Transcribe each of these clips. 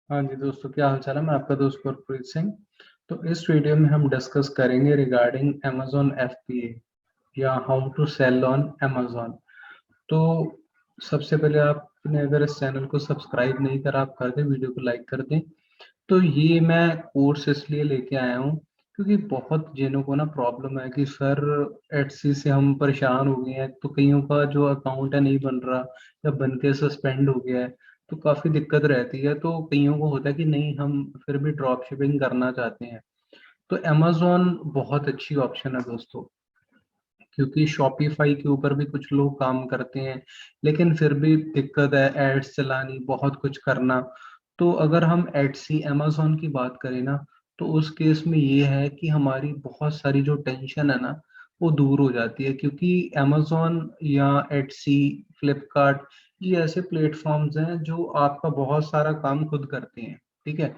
हाँ जी दोस्तों, क्या हाल चाल है। मैं आपका दोस्त गुरप्रीत सिंह। तो इस वीडियो में हम डिस्कस करेंगे रिगार्डिंग अमेजोन एफबीए या how to sell on Amazon. तो सबसे पहले आपने अगर इस चैनल को सब्सक्राइब नहीं करा, आप कर दें, वीडियो को लाइक कर दें। तो ये मैं कोर्स इसलिए लेके आया हूँ क्योंकि बहुत जनों को ना प्रॉब्लम है कि सर एटसी से हम परेशान हो गए हैं, तो कईयों का जो अकाउंट है नहीं बन रहा या बन के सस्पेंड हो गया है। तो काफ़ी दिक्कत रहती है। तो कईयों को होता है कि नहीं, हम फिर भी ड्रॉप शिपिंग करना चाहते हैं। तो अमेजोन बहुत अच्छी ऑप्शन है दोस्तों, क्योंकि शॉपिफाई के ऊपर भी कुछ लोग काम करते हैं, लेकिन फिर भी दिक्कत है एड्स चलानी, बहुत कुछ करना। तो अगर हम एडसी अमेजोन की बात करें ना, तो उस केस में ये है कि हमारी बहुत सारी जो टेंशन है ना, वो दूर हो जाती है। क्योंकि अमेजोन या एडसी, फ्लिपकार्ट, ये ऐसे प्लेटफॉर्म्स हैं जो आपका बहुत सारा काम खुद करते हैं। ठीक है।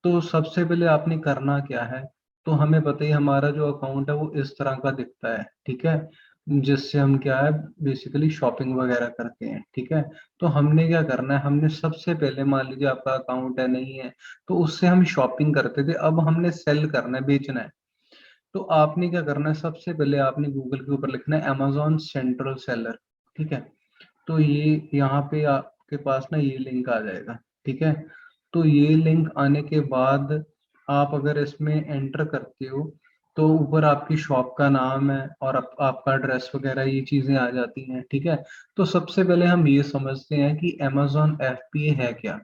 तो सबसे पहले आपने करना क्या है, तो हमें पता ही हमारा जो अकाउंट है वो इस तरह का दिखता है। ठीक है। जिससे हम क्या है, बेसिकली शॉपिंग वगैरह करते हैं। ठीक है। तो हमने क्या करना है, हमने सबसे पहले, मान लीजिए आपका अकाउंट है नहीं है, तो उससे हम शॉपिंग करते थे, अब हमने सेल करना है, बेचना है। तो आपने क्या करना है, सबसे पहले आपने गूगल के ऊपर लिखना है अमेजोन सेंट्रल सेलर। ठीक है। तो ये यहाँ पे आपके पास ना ये लिंक आ जाएगा। ठीक है। तो ये लिंक आने के बाद आप अगर इसमें एंटर करते हो, तो ऊपर आपकी शॉप का नाम है और आपका एड्रेस वगैरह ये चीजें आ जाती हैं। ठीक है। तो सबसे पहले हम ये समझते हैं कि अमेजोन एफबीए है क्या।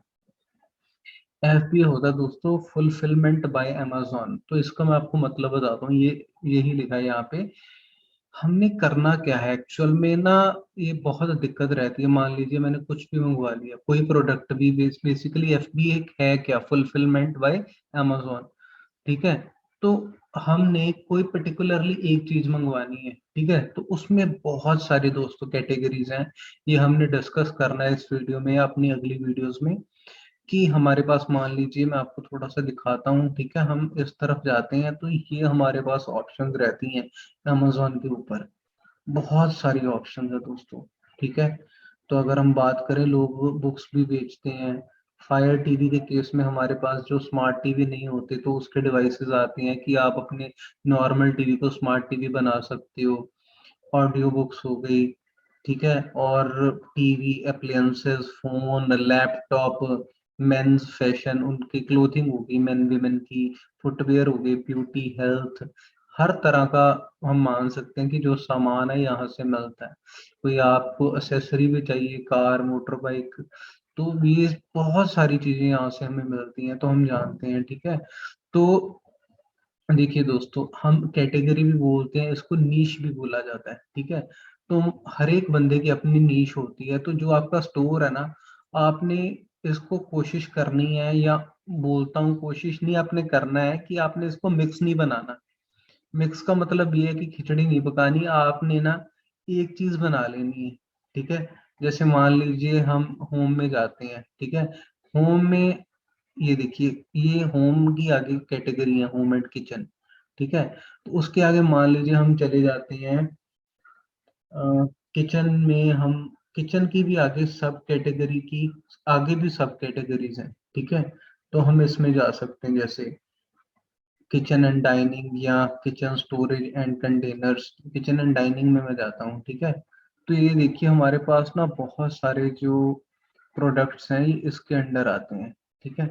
एफबीए होता है दोस्तों फुलफिलमेंट बाय अमेजोन। तो इसका मैं आपको मतलब बताता हूँ। ये यही लिखा है यहाँ पे। हमने करना क्या है एक्चुअल में ना, ये बहुत दिक्कत रहती है। मान लीजिए मैंने कुछ भी मंगवा लिया, कोई प्रोडक्ट भी, बेसिकली एफबीए है क्या, फुलफिलमेंट बाय अमेजोन। ठीक है। तो हमने कोई पर्टिकुलरली एक चीज मंगवानी है। ठीक है। तो उसमें बहुत सारी दोस्तों कैटेगरीज हैं। ये हमने डिस्कस करना है इस वीडियो में या अपनी अगली वीडियोस में। कि हमारे पास, मान लीजिए मैं आपको थोड़ा सा दिखाता हूँ। ठीक है। हम इस तरफ जाते हैं तो ये हमारे पास ऑप्शंस रहती हैं अमेजोन के ऊपर। बहुत सारी ऑप्शन है दोस्तों। ठीक है। तो अगर हम बात करें, लोग बुक्स भी बेचते हैं। फायर टीवी के केस में हमारे पास जो स्मार्ट टीवी नहीं होते, तो उसके डिवाइसेस आते हैं कि आप अपने नॉर्मल टीवी को स्मार्ट टीवी बना सकते हो। ऑडियो बुक्स हो गई। ठीक है। और TV appliances, phone, laptop, mains fashion, उनकी क्लोथिंग होगी, मेन वीमेन की, फुटवेयर हो गई, ब्यूटी, हेल्थ, हर तरह का हम मान सकते हैं कि जो सामान है यहाँ से मिलता है। कोई आपको एक्सेसरी भी चाहिए, कार, मोटर बाइक, तो ये बहुत सारी चीजें यहाँ से हमें मिलती हैं, तो हम जानते हैं। ठीक है। तो देखिए दोस्तों, हम कैटेगरी भी बोलते हैं इसको, नीश भी बोला जाता है। ठीक है। तो हर एक बंदे की अपनी नीश होती है। तो जो आपका स्टोर है ना, आपने इसको कोशिश करनी है, या बोलता हूँ कोशिश नहीं, आपने करना है कि आपने इसको मिक्स नहीं बनाना। मिक्स का मतलब ये है कि खिचड़ी नहीं पकानी, आपने ना एक चीज बना लेनी है। ठीक है। जैसे मान लीजिए हम होम में जाते हैं। ठीक है। होम में, ये देखिए, ये होम की आगे कैटेगरी है, होम एंड किचन। ठीक है। तो उसके आगे मान लीजिए हम चले जाते हैं किचन में। हम किचन की भी आगे सब कैटेगरी की, आगे भी सब कैटेगरीज हैं। ठीक है। तो हम इसमें जा सकते हैं, जैसे किचन एंड डाइनिंग या kitchen storage and containers. Kitchen and dining में मैं जाता हूँ। ठीक है। तो ये देखिए हमारे पास ना बहुत सारे जो प्रोडक्ट्स हैं ये इसके अंडर आते हैं। ठीक है।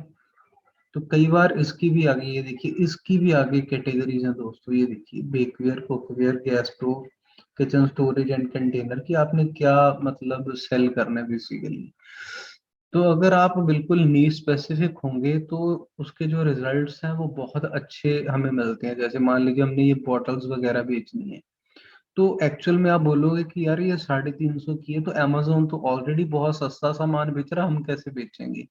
तो कई बार इसकी भी आगे, ये देखिए, इसकी भी आगे कैटेगरीज हैं दोस्तों। ये देखिए, bakeware, cookware, gas stove, kitchen storage and container, की आपने क्या मतलब सेल करना है बेसिकली। तो अगर आप बिल्कुल नीश स्पेसिफिक होंगे, तो उसके जो रिजल्ट्स हैं वो बहुत अच्छे हमें मिलते हैं। जैसे मान लीजिए हमने ये बॉटल्स वगैरह बेचनी है, तो एक्चुअल में आप बोलोगे कि यार ये 350 की है, तो अमेजोन तो ऑलरेडी बहुत सस्ता सामान बेच रहा है, हम कैसे बेचेंगे।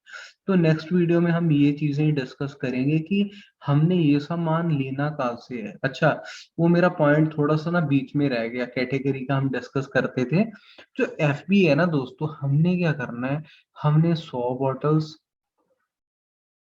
तो नेक्स्ट वीडियो में हम ये चीजें डिस्कस करेंगे कि हमने ये सामान लेना कहाँ से है। अच्छा, वो मेरा पॉइंट थोड़ा सा ना बीच में रह गया, कैटेगरी का हम डिस्कस करते थे। जो एफबी है ना दोस्तों, हमने क्या करना है, हमने 100 बॉटल्स,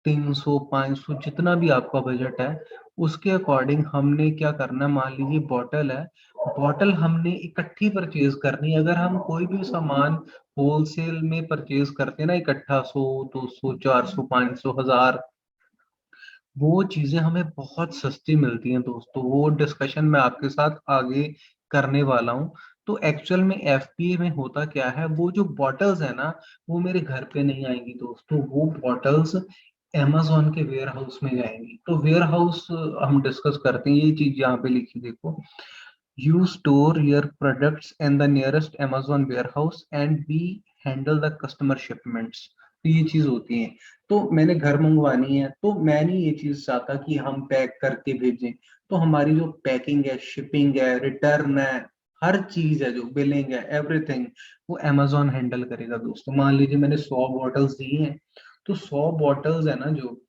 300, 500, जितना भी आपका बजट है, उसके अकॉर्डिंग हमने क्या करना है। मान लीजिए बॉटल है, बॉटल हमने इकट्ठी परचेज करनी है। अगर हम कोई भी सामान होलसेल में परचेज करते हैं ना इकट्ठा, 100, 200, 400, 500, 1000, वो चीजें हमें बहुत सस्ती मिलती हैं दोस्तों। वो डिस्कशन मैं आपके साथ आगे करने वाला हूँ। तो एक्चुअल में एफपीए में होता क्या है, वो जो बॉटल्स है ना, वो मेरे घर पे नहीं आएंगी दोस्तों, वो बॉटल्स amazon के वेयर हाउस में जाएंगी। तो वेयर हाउस हम डिस्कस करते हैं, ये चीज यहाँ पे लिखी देखो। You store your products in the nearest Amazon warehouse and we handle the customer shipments। तो ये चीज होती है। तो मैंने घर मंगवानी है, तो मैं नहीं ये चीज चाहता कि हम पैक करके भेजें। तो हमारी जो पैकिंग है, शिपिंग है, रिटर्न है, हर चीज है, जो बिलिंग है, एवरीथिंग, वो Amazon हैंडल करेगा दोस्तों। मान लीजिए मैंने 100 बॉटल्स दी हैं, तो 100 बॉटल्स है ना जो,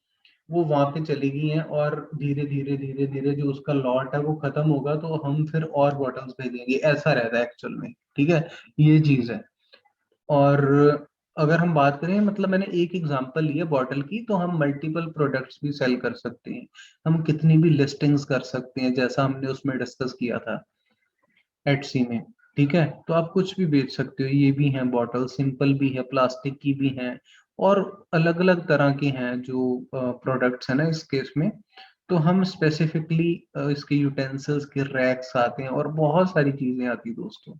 वो वहां पे चली गई हैं, और धीरे धीरे धीरे धीरे जो उसका लॉट है वो खत्म होगा, तो हम फिर और बॉटल्स भेजेंगे, ऐसा रहता है एक्चुअल में। ठीक है, ये चीज है। और अगर हम बात करें, मतलब मैंने एक एग्जांपल लिया बॉटल की, तो हम मल्टीपल प्रोडक्ट्स भी सेल कर सकते हैं। हम कितनी भी लिस्टिंग्स कर सकते हैं, जैसा हमने उसमें डिस्कस किया था एटसी में। ठीक है, तो आप कुछ भी बेच सकते हो। ये भी हैं बॉटल, सिंपल भी है, प्लास्टिक की भी हैं, और अलग अलग तरह के हैं जो प्रोडक्ट्स है ना इस केस में। तो हम स्पेसिफिकली इसके यूटेंसिल्स के रैक्स आते हैं, और बहुत सारी चीजें आती हैं दोस्तों।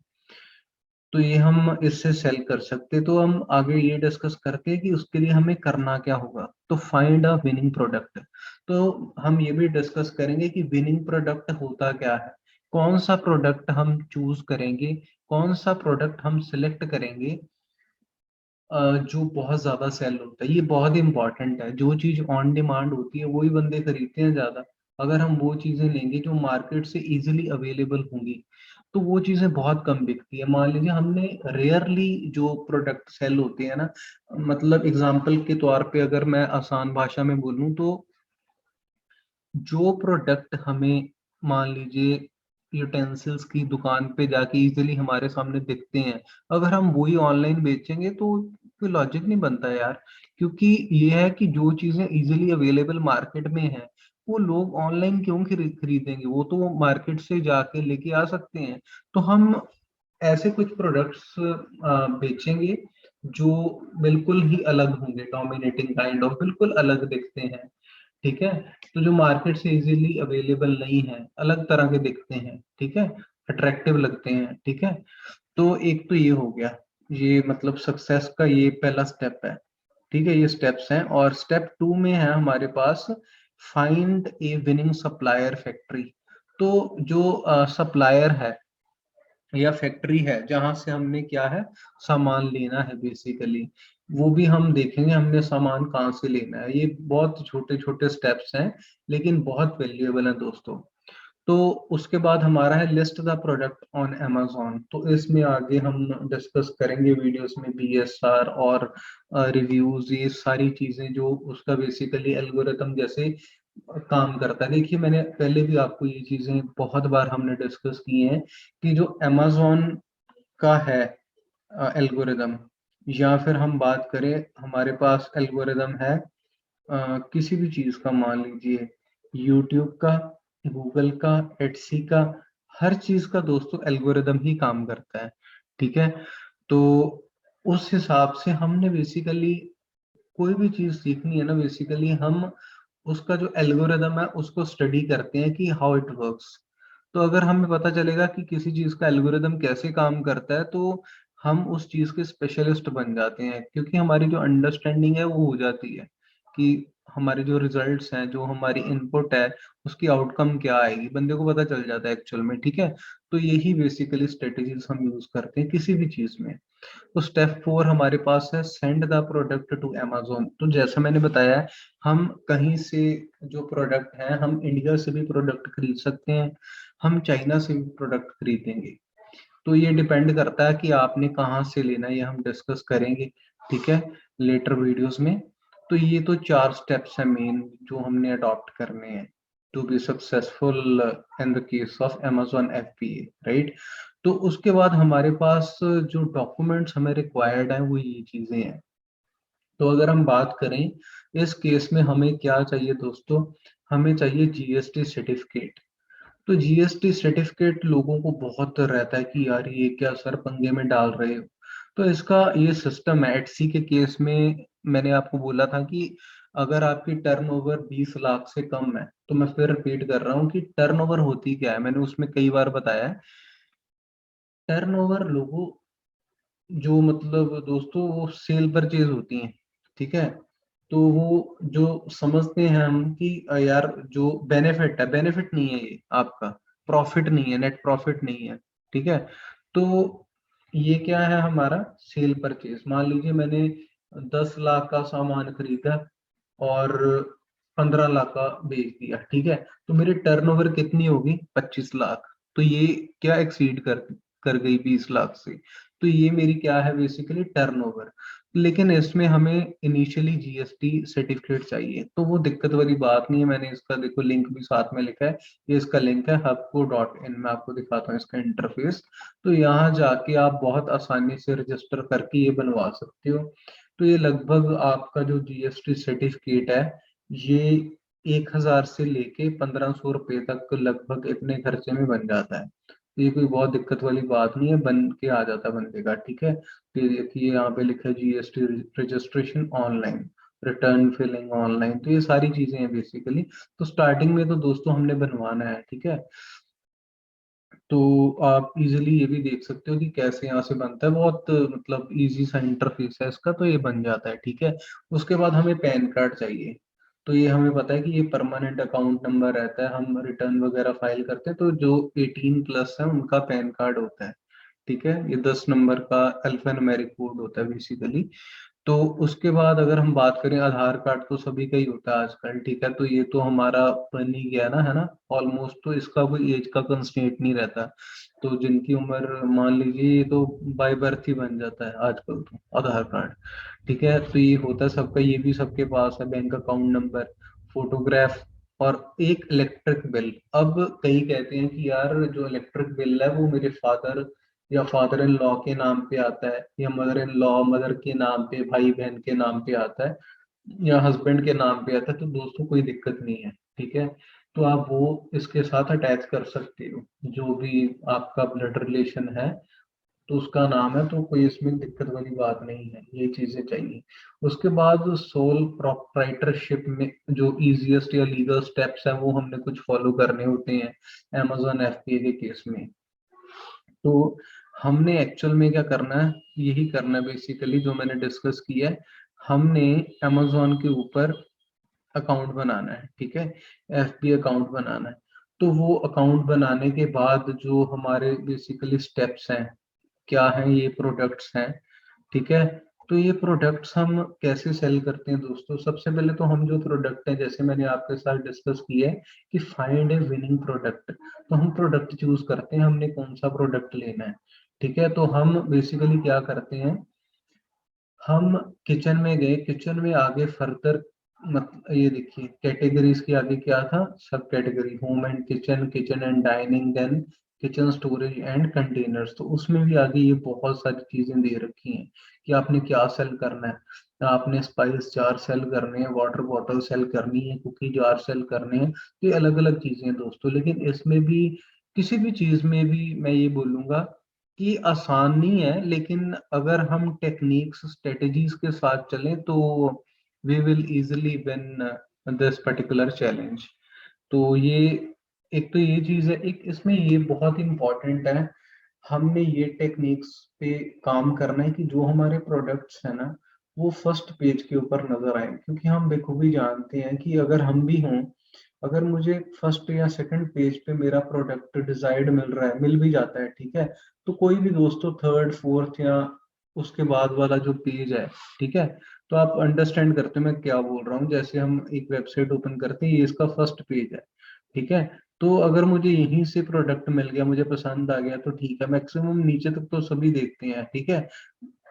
तो ये हम इससे सेल कर सकते हैं। तो हम आगे ये डिस्कस करते हैं कि उसके लिए हमें करना क्या होगा। तो फाइंड अ विनिंग प्रोडक्ट। तो हम ये भी डिस्कस करेंगे कि विनिंग प्रोडक्ट होता क्या है, कौन सा प्रोडक्ट हम चूज करेंगे, कौन सा प्रोडक्ट हम सिलेक्ट करेंगे जो बहुत ज्यादा सेल होता है। ये बहुत इंपॉर्टेंट है। जो चीज ऑन डिमांड होती है वही बंदे खरीदते हैं ज्यादा। अगर हम वो चीजें लेंगे जो मार्केट से इजीली अवेलेबल होंगी, तो वो चीजें बहुत कम बिकती है। मान लीजिए हमने रेयरली जो प्रोडक्ट सेल होते हैं ना, मतलब एग्जांपल के तौर पे अगर मैं आसान भाषा में बोलूं, तो जो प्रोडक्ट हमें, मान लीजिए, यूटेंसिल्स की दुकान पे जाके इजीली हमारे सामने दिखते हैं, अगर हम वही ऑनलाइन बेचेंगे तो कोई लॉजिक नहीं बनता यार। क्योंकि ये है कि जो चीजें इजीली अवेलेबल मार्केट में है, वो लोग ऑनलाइन क्यों खरीदेंगे, वो तो मार्केट से जाके लेके आ सकते हैं। तो हम ऐसे कुछ प्रोडक्ट्स बेचेंगे जो बिल्कुल ही अलग होंगे, डोमिनेटिंग काइंड ऑफ, बिल्कुल अलग दिखते हैं। ठीक है, तो जो मार्केट से इजीली अवेलेबल नहीं है, अलग तरह के दिखते हैं। ठीक है, अट्रैक्टिव लगते हैं। ठीक है, तो एक तो ये हो गया, ये मतलब सक्सेस का ये पहला स्टेप है। ठीक है, ये स्टेप्स हैं। और स्टेप 2 में है हमारे पास, फाइंड ए विनिंग सप्लायर फैक्ट्री। तो जो सप्लायर है या फैक्ट्री है जहां से हमने क्या है, सामान लेना है बेसिकली, वो भी हम देखेंगे हमने सामान कहाँ से लेना है। ये बहुत छोटे छोटे स्टेप्स हैं, लेकिन बहुत वैल्यूएबल है दोस्तों। तो उसके बाद हमारा है list the product on Amazon। तो इसमें आगे हम डिस्कस करेंगे वीडियोस में बीएसआर और रिव्यूज, ये सारी चीजें जो उसका बेसिकली एल्गोरिथम जैसे काम करता है। देखिए, मैंने पहले भी आपको ये चीजें बहुत बार हमने डिस्कस की हैं कि जो Amazon का है एल्गोरिदम, या फिर हम बात करें, हमारे पास एल्गोरिदम है किसी भी चीज का, मान लीजिए यूट्यूब का, गूगल का, एटसी का, हर चीज का दोस्तों एल्गोरिदम ही काम करता है। ठीक है, तो उस हिसाब से हमने बेसिकली कोई भी चीज सीखनी है ना, बेसिकली हम उसका जो एल्गोरिदम है उसको स्टडी करते हैं कि हाउ इट वर्क्स। तो अगर हमें पता चलेगा कि किसी चीज का एल्गोरिदम कैसे काम करता है, तो हम उस चीज के स्पेशलिस्ट बन जाते हैं, क्योंकि हमारी जो अंडरस्टैंडिंग है वो हो जाती है कि हमारे जो रिजल्ट्स हैं, जो हमारी इनपुट है, उसकी आउटकम क्या आएगी, बंदे को पता चल जाता है एक्चुअल में। ठीक है, तो यही बेसिकली स्ट्रेटेजीज हम यूज करते हैं किसी भी चीज में। तो स्टेप 4 हमारे पास है, send the product to Amazon। तो जैसा मैंने बताया है, हम कहीं से जो प्रोडक्ट है, हम इंडिया से भी प्रोडक्ट खरीद सकते हैं, हम चाइना से भी प्रोडक्ट खरीदेंगे। तो ये डिपेंड करता है कि आपने कहाँ से लेना है, ये हम डिस्कस करेंगे। ठीक है, लेटर वीडियोस में। तो ये तो 4 स्टेप्स हैं मेन जो हमने अडॉप्ट करने हैं to be successful in the case of Amazon FBA, right. तो उसके बाद हमारे पास जो डॉक्यूमेंट्स हमें रिक्वायर्ड हैं वो ये चीजें हैं। तो अगर हम बात करें, इस केस में हमें क्या चाहिए दोस्तों, हमें चाहिए जीएसटी सर्टिफिकेट। तो जीएसटी सर्टिफिकेट लोगों को बहुत रहता है कि यार ये क्या सर पंगे में डाल रहे हो। तो इसका ये सिस्टम है। एटसी के केस में मैंने आपको बोला था कि अगर आपकी टर्नओवर 20 लाख से कम है, तो मैं फिर रिपीट कर रहा हूँ कि टर्नओवर होती क्या है, मैंने उसमें कई बार बताया है। टर्नओवर लोगों, जो मतलब दोस्तों वो सेल परचेज होती हैं, ठीक है। तो वो जो समझते हैं हम कि यार जो बेनिफिट है, बेनिफिट नहीं है ये आपका, प्रॉफिट नहीं है, नेट प्रॉफिट नहीं है, ठीक है। तो ये क्या है हमारा सेल परचेज। मान लीजिए मैंने 10 लाख का सामान खरीदा और 15 लाख का बेच दिया, ठीक है। तो मेरी टर्नओवर कितनी होगी? 25 लाख। तो ये क्या एक्सीड कर कर गई 20 लाख से। तो ये मेरी क्या है बेसिकली टर्नओवर। लेकिन इसमें हमें इनिशियली जीएसटी सर्टिफिकेट चाहिए, तो वो दिक्कत वाली बात नहीं है। मैंने इसका देखो लिंक भी साथ में लिखा है, ये इसका लिंक है hubco.in। मैं आपको दिखाता हूँ इसका इंटरफेस। तो यहाँ जाके आप बहुत आसानी से रजिस्टर करके ये बनवा सकते हो। तो ये लगभग आपका जो जीएसटी सर्टिफिकेट है, ये 1,000 से लेके 1,500 रुपये तक लगभग इतने खर्चे में बन जाता है। तो ये कोई बहुत दिक्कत वाली बात नहीं है, बन के आ जाता है बंदे का, ठीक है। तो ये देखिए यहाँ पे लिखा है GST registration online, return filing online. तो ये सारी चीजें हैं बेसिकली। तो स्टार्टिंग में तो दोस्तों हमने बनवाना है, ठीक है। तो आप इजीली ये भी देख सकते हो कि कैसे यहाँ से बनता है। बहुत मतलब इजी सा इंटरफेस है इसका, तो ये बन जाता है, ठीक है। उसके बाद हमें पैन कार्ड चाहिए। तो ये हमें पता है कि ये परमानेंट अकाउंट नंबर रहता है, हम रिटर्न वगैरह फाइल करते हैं तो जो 18+ है उनका पैन कार्ड होता है, ठीक है। ये 10 नंबर का अल्फान्यूमेरिक कोड होता है बेसिकली। तो उसके बाद अगर हम बात करें, आधार कार्ड तो सभी का ही होता है आजकल, ठीक है। तो ये तो हमारा बन ही गया ना, है ना, ऑलमोस्ट। तो इसका कोई एज का कंस्ट्रेंट नहीं रहता। तो जिनकी उम्र मान लीजिए, ये तो बाय बर्थ ही बन जाता है आजकल तो आधार कार्ड, ठीक है। तो ये होता है सबका, ये भी सबके पास है। बैंक अकाउंट नंबर, फोटोग्राफ, और एक इलेक्ट्रिक बिल। अब कई कहते हैं कि यार जो इलेक्ट्रिक बिल है वो मेरे फादर या फादर इन लॉ के नाम पे आता है, या मदर इन लॉ मदर के नाम पे, भाई बहन के नाम पे आता है, या हस्बैंड के नाम पे आता है। तो दोस्तों कोई दिक्कत नहीं है, ठीक है। तो आप वो इसके साथ अटैच कर सकते हो, जो भी आपका ब्लड रिलेशन है तो उसका नाम है। तो कोई इसमें दिक्कत वाली बात नहीं है, ये चीजें चाहिए। उसके बाद सोल प्रोप्राइटरशिप में जो इजीएस्ट या लीगल स्टेप्स है वो हमने कुछ फॉलो करने होते हैं amazon एफपीए के केस में। तो हमने एक्चुअल में क्या करना है, यही करना है बेसिकली जो मैंने डिस्कस किया है। हमने अमेजोन के ऊपर अकाउंट बनाना है, ठीक है। एफबी अकाउंट बनाना है। तो वो अकाउंट बनाने के बाद जो हमारे बेसिकली स्टेप्स हैं, क्या हैं, ये प्रोडक्ट्स हैं, ठीक है। तो ये प्रोडक्ट्स हम कैसे सेल करते हैं दोस्तों? सबसे पहले तो हम जो प्रोडक्ट है, जैसे मैंने आपके साथ डिस्कस किया है कि फाइंड ए विनिंग प्रोडक्ट। तो हम प्रोडक्ट चूज करते हैं, हमने कौन सा प्रोडक्ट लेना है, ठीक है। तो हम बेसिकली क्या करते हैं, हम किचन में गए, किचन में आगे फर्दर ये देखिए कैटेगरीज के आगे क्या था, subcategory, home and kitchen, kitchen and dining, then kitchen storage and containers. तो उसमें भी आगे ये बहुत सारी चीजें दे रखी हैं कि आपने क्या सेल करना है। आपने स्पाइस जार सेल करने हैं, वाटर बॉटल सेल करनी है, कुकी जार सेल करने हैं। तो ये अलग अलग चीजें हैं दोस्तों। लेकिन इसमें भी किसी भी चीज में भी मैं ये बोलूंगा कि आसान नहीं है, लेकिन अगर हम टेक्निक्स स्ट्रेटेजीज के साथ चलें तो we will easily win this particular challenge. तो ये एक तो ये चीज है, एक इसमें ये बहुत इंपॉर्टेंट है, हमने ये टेक्निक्स पे काम करना है कि जो हमारे प्रोडक्ट्स है ना वो फर्स्ट पेज के ऊपर नजर आए। क्योंकि हम बखूबी जानते हैं कि अगर हम भी हों, अगर मुझे फर्स्ट या सेकंड पेज पे मेरा प्रोडक्ट डिजायर्ड मिल रहा है, मिल भी जाता है, ठीक है। तो कोई भी दोस्तों थर्ड फोर्थ या उसके बाद वाला जो पेज है, ठीक है। तो आप अंडरस्टैंड करते हो मैं क्या बोल रहा हूँ। जैसे हम एक वेबसाइट ओपन करते हैं, ये इसका फर्स्ट पेज है, ठीक है। तो अगर मुझे यहीं से प्रोडक्ट मिल गया, मुझे पसंद आ गया, तो ठीक है, मैक्सिमम नीचे तक तो सभी देखते हैं, ठीक है।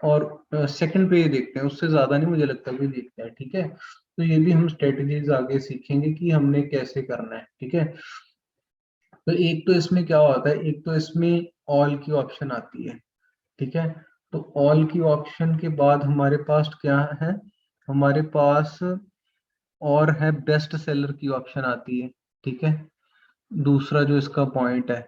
और सेकंड पे देखते हैं, उससे ज्यादा नहीं मुझे लगता कोई देखता है, ठीक है। तो ये भी हम स्ट्रेटजीज आगे सीखेंगे कि हमने कैसे करना है, ठीक है। तो एक तो इसमें क्या होता है, एक तो इसमें ऑल की ऑप्शन आती है, ठीक है। तो ऑल की ऑप्शन के बाद हमारे पास क्या है, हमारे पास और है बेस्ट सेलर की ऑप्शन आती है, ठीक है। दूसरा जो इसका पॉइंट है,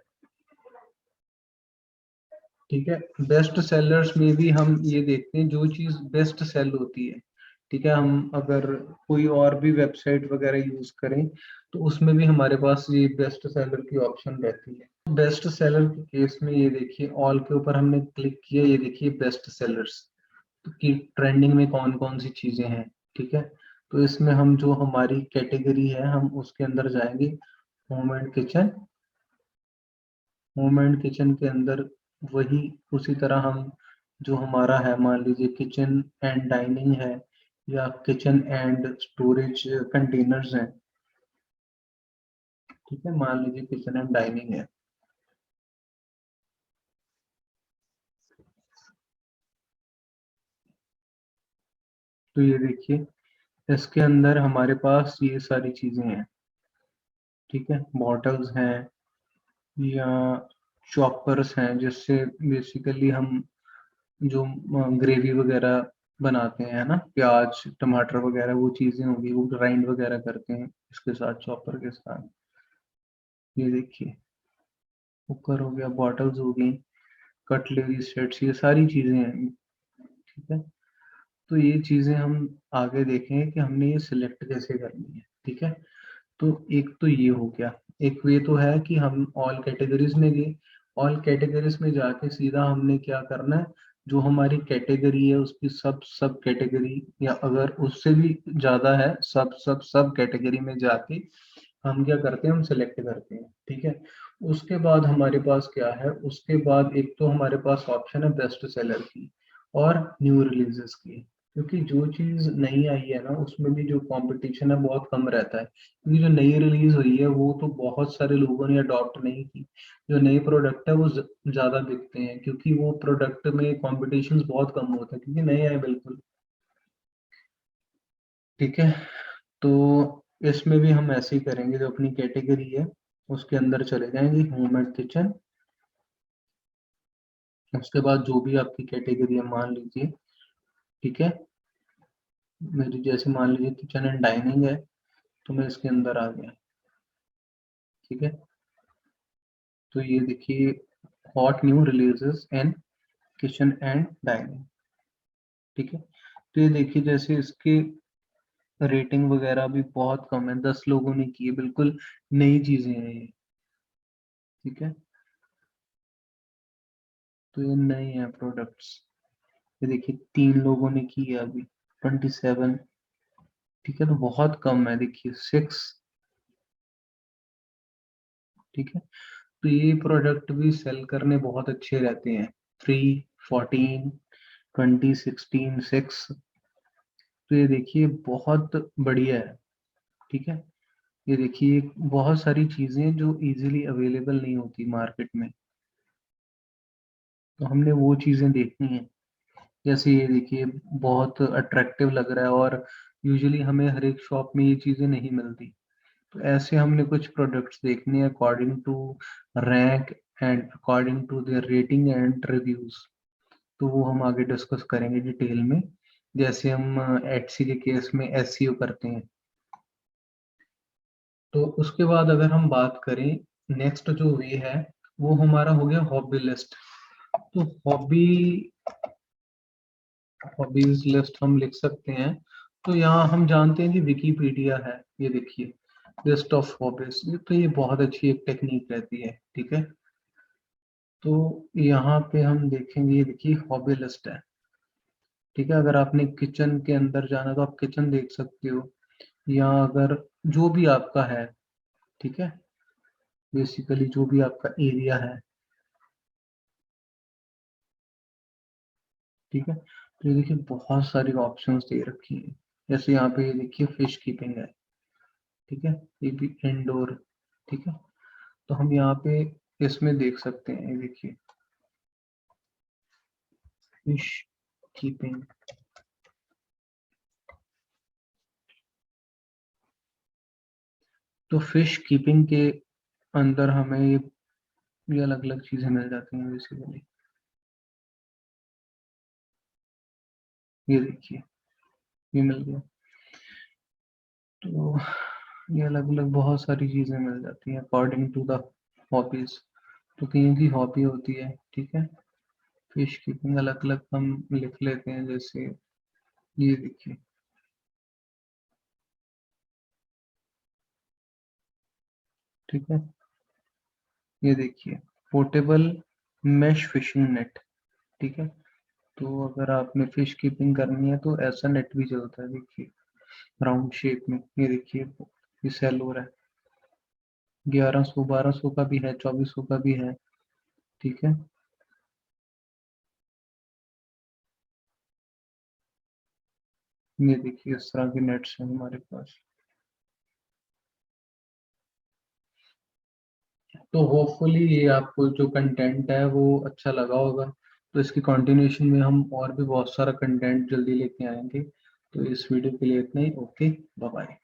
ठीक है। बेस्ट सेलर्स में भी हम ये देखते हैं जो चीज बेस्ट सेल होती है। ठीक है, हम अगर कोई और भी वेबसाइट वगैरह यूज करें तो उसमें भी हमारे पास ये बेस्ट सेलर की ऑप्शन रहती है। बेस्ट सेलर के केस में ये देखिए, ऑल के ऊपर हमने क्लिक किया, ये देखिए बेस्ट सेलर्स की ट्रेंडिंग में कौन कौन सी चीजें हैं। ठीक है, तो इसमें हम जो हमारी कैटेगरी है हम उसके अंदर जाएंगे, home and kitchen. Home and kitchen के अंदर वही उसी तरह हम जो हमारा है, मान लीजिए किचन एंड डाइनिंग है या किचन एंड स्टोरेज कंटेनर्स हैं। ठीक है, मान लीजिए किचन एंड डाइनिंग है। तो ये देखिए, इसके अंदर हमारे पास ये सारी चीजें हैं। ठीक है, बॉटल्स हैं या चॉपर्स हैं, जिससे बेसिकली हम जो ग्रेवी वगैरह बनाते हैं ना, प्याज टमाटर वगैरह वो चीजें होगी, वो ग्राइंड वगैरह करते हैं इसके साथ, चॉपर के साथ। ये देखिए, कुकर हो गया, बॉटल्स हो गई, कटलरी सेट्स, ये सारी चीजें हैं। ठीक है, तो ये चीजें हम आगे देखेंगे कि हमने ये सिलेक्ट कैसे करनी है। ठीक है, तो एक तो ये हो गया। एक ये तो है कि हम ऑल कैटेगरीज में गए, ऑल कैटेगरीज में जाके सीधा हमने क्या करना है, जो हमारी कैटेगरी है उसकी सब सब कैटेगरी, या अगर उससे भी ज्यादा है, सब सब सब कैटेगरी में जाके हम क्या करते हैं, हम सिलेक्ट करते हैं। ठीक है, उसके बाद हमारे पास क्या है, उसके बाद एक तो हमारे पास ऑप्शन है बेस्ट सेलर की और न्यू रिलीजेस की। क्योंकि जो चीज नई आई है ना, उसमें भी जो कंपटीशन है बहुत कम रहता है, क्योंकि जो नई रिलीज हुई है वो तो बहुत सारे लोगों ने अडॉप्ट नहीं की। जो नए प्रोडक्ट है वो ज्यादा बिकते हैं, क्योंकि वो प्रोडक्ट में कॉम्पिटिशन बहुत कम होता है, क्योंकि नए आए बिल्कुल। ठीक है, तो इसमें भी हम ऐसे ही करेंगे, जो अपनी कैटेगरी है उसके अंदर चले जाएंगे, होम एंड किचन। उसके बाद जो भी आपकी कैटेगरी है मान लीजिए, ठीक है, मेरी जैसे मान लीजिए किचन एंड डाइनिंग है, तो मैं इसके अंदर आ गया। ठीक है, तो ये देखिए, hot new releases in kitchen and dining. ठीक है, तो ये देखिए, जैसे इसकी रेटिंग वगैरह भी बहुत कम है, 10 लोगों ने की है, बिल्कुल नई चीजें हैं ये। ठीक है, तो ये नए हैं प्रोडक्ट्स। ये देखिए, 3 लोगों ने की है अभी, 27। ठीक है, तो बहुत कम है, देखिए 6। ठीक है, तो ये प्रोडक्ट भी सेल करने बहुत अच्छे रहते हैं। 3, 14, 20, 16, 6। तो ये देखिए बहुत बढ़िया है। ठीक है, ये देखिए बहुत सारी चीजें जो इजीली अवेलेबल नहीं होती मार्केट में, तो हमने वो चीजें देखनी है। जैसे ये देखिए, बहुत अट्रैक्टिव लग रहा है और यूजुअली हमें हर एक शॉप में ये चीजें नहीं मिलती। तो ऐसे हमने कुछ प्रोडक्ट्स देखने हैं according to rank and according to their rating and reviews. तो वो हम आगे डिस्कस करेंगे डिटेल में, जैसे हम एटसी के केस में एसईओ करते हैं। तो उसके बाद अगर हम बात करें, नेक्स्ट जो वे है वो हमारा हो गया हॉबी लिस्ट। तो हॉबीज लिस्ट हम लिख सकते हैं। तो यहाँ हम जानते हैं कि विकीपीडिया है, ये देखिए, लिस्ट ऑफ हॉबीज, तो ये बहुत अच्छी एक टेक्निक रहती है। ठीक है, तो यहाँ पे हम देखेंगे, ये देखिए हॉबी लिस्ट है। ठीक है, अगर आपने किचन के अंदर जाना तो आप किचन देख सकते हो, या अगर जो भी आपका है, ठीक है, बेसिकली जो भी आपका एरिया है। ठीक है, तो ये देखिए बहुत सारी ऑप्शंस दे रखी है। जैसे यहाँ पे ये देखिए फिश कीपिंग है। ठीक है, ये भी इंडोर। ठीक है, तो हम यहाँ पे इसमें देख सकते हैं, ये देखिए फिश कीपिंग। तो फिश कीपिंग के अंदर हमें ये अलग अलग चीजें मिल जाती हैं बेसिकली। ये देखिए, ये मिल गया। तो ये अलग अलग बहुत सारी चीजें मिल जाती हैं अकॉर्डिंग टू द हॉबीज। तो कईयों की हॉबी होती है, ठीक है, फिश कीपिंग अलग अलग हम लिख लेते हैं, जैसे ये देखिए, ठीक है, ये देखिए पोर्टेबल मैश फिशिंग नेट, ठीक है। तो अगर आपने फिश कीपिंग करनी है तो ऐसा नेट भी चलता है, देखिए राउंड शेप में, ये देखिए ये सेल हो रहा है, 1100 1200 का भी है, 2400 का भी है, ठीक है। ये देखिए इस तरह के नेट्स हैं हमारे पास। तो होपफुली ये आपको जो कंटेंट है वो अच्छा लगा होगा। तो इसकी कंटिन्यूशन में हम और भी बहुत सारा कंटेंट जल्दी लेके आएंगे। तो इस वीडियो के लिए इतना ही। Okay, bye bye.